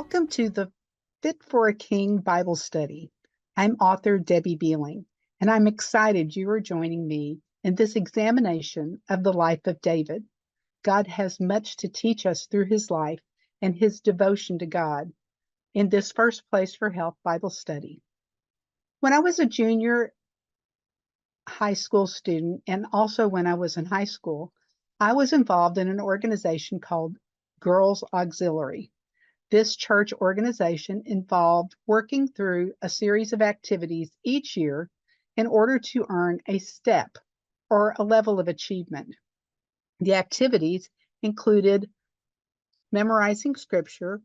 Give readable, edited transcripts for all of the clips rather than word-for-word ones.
Welcome to the Fit for a King Bible Study. I'm author Debbie Behling, and I'm excited you are joining me in this examination of the life of David. God has much to teach us through his life and his devotion to God in this First Place for Health Bible Study. When I was a junior high school student, and also when I was in high school, I was involved in an organization called Girls Auxiliary. This church organization involved working through a series of activities each year in order to earn a step or a level of achievement. The activities included memorizing scripture,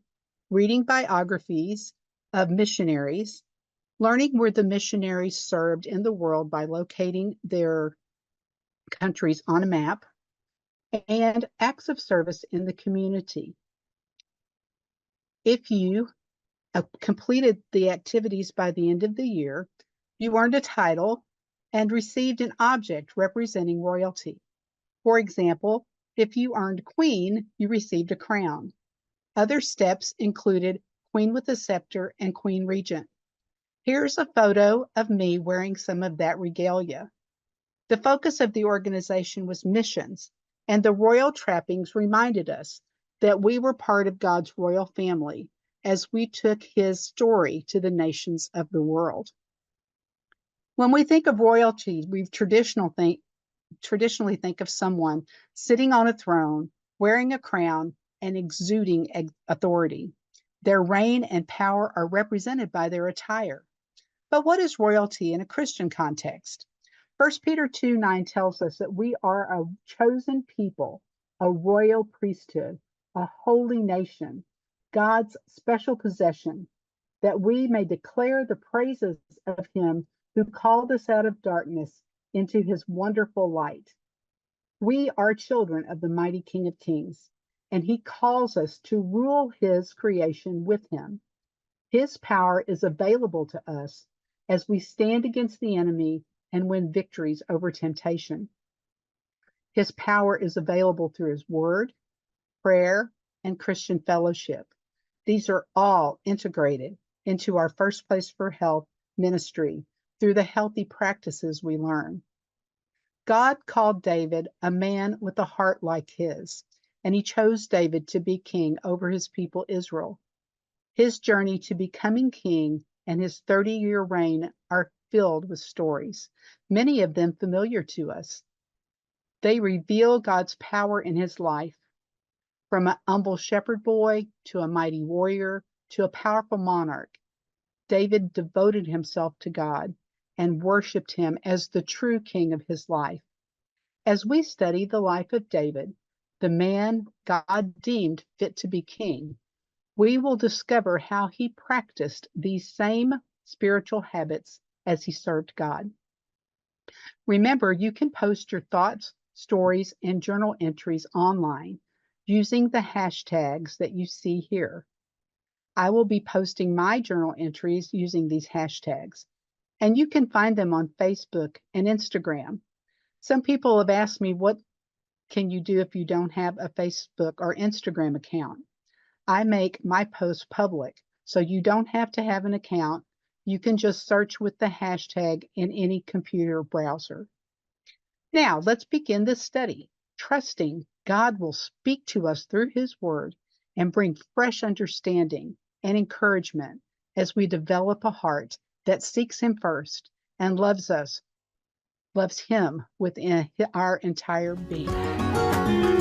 reading biographies of missionaries, learning where the missionaries served in the world by locating their countries on a map, and acts of service in the community. If you completed the activities by the end of the year, you earned a title and received an object representing royalty. For example, if you earned Queen, you received a crown. Other steps included Queen with a Scepter and Queen Regent. Here's a photo of me wearing some of that regalia. The focus of the organization was missions, and the royal trappings reminded us that we were part of God's royal family as we took his story to the nations of the world. When we think of royalty, we traditionally think of someone sitting on a throne, wearing a crown, and exuding authority. Their reign and power are represented by their attire. But what is royalty in a Christian context? 1 Peter 2:9 tells us that we are a chosen people, a royal priesthood, a holy nation, God's special possession, that we may declare the praises of him who called us out of darkness into his wonderful light. We are children of the mighty King of Kings, and he calls us to rule his creation with him. His power is available to us as we stand against the enemy and win victories over temptation. His power is available through his word, prayer, and Christian fellowship. These are all integrated into our First Place for Health ministry through the healthy practices we learn. God called David a man with a heart like his, and he chose David to be king over his people Israel. His journey to becoming king and his 30-year reign are filled with stories, many of them familiar to us. They reveal God's power in his life, from an humble shepherd boy to a mighty warrior to a powerful monarch. David devoted himself to God and worshiped him as the true king of his life. As we study the life of David, the man God deemed fit to be king, we will discover how he practiced these same spiritual habits as he served God. Remember, you can post your thoughts, stories, and journal entries online using the hashtags that you see here. I will be posting my journal entries using these hashtags, and you can find them on Facebook and Instagram. Some people have asked me, what can you do if you don't have a Facebook or Instagram account? I make my posts public, so you don't have to have an account. You can just search with the hashtag in any computer browser. Now, let's begin this study, trusting God will speak to us through his word and bring fresh understanding and encouragement as we develop a heart that seeks him first and loves him within our entire being.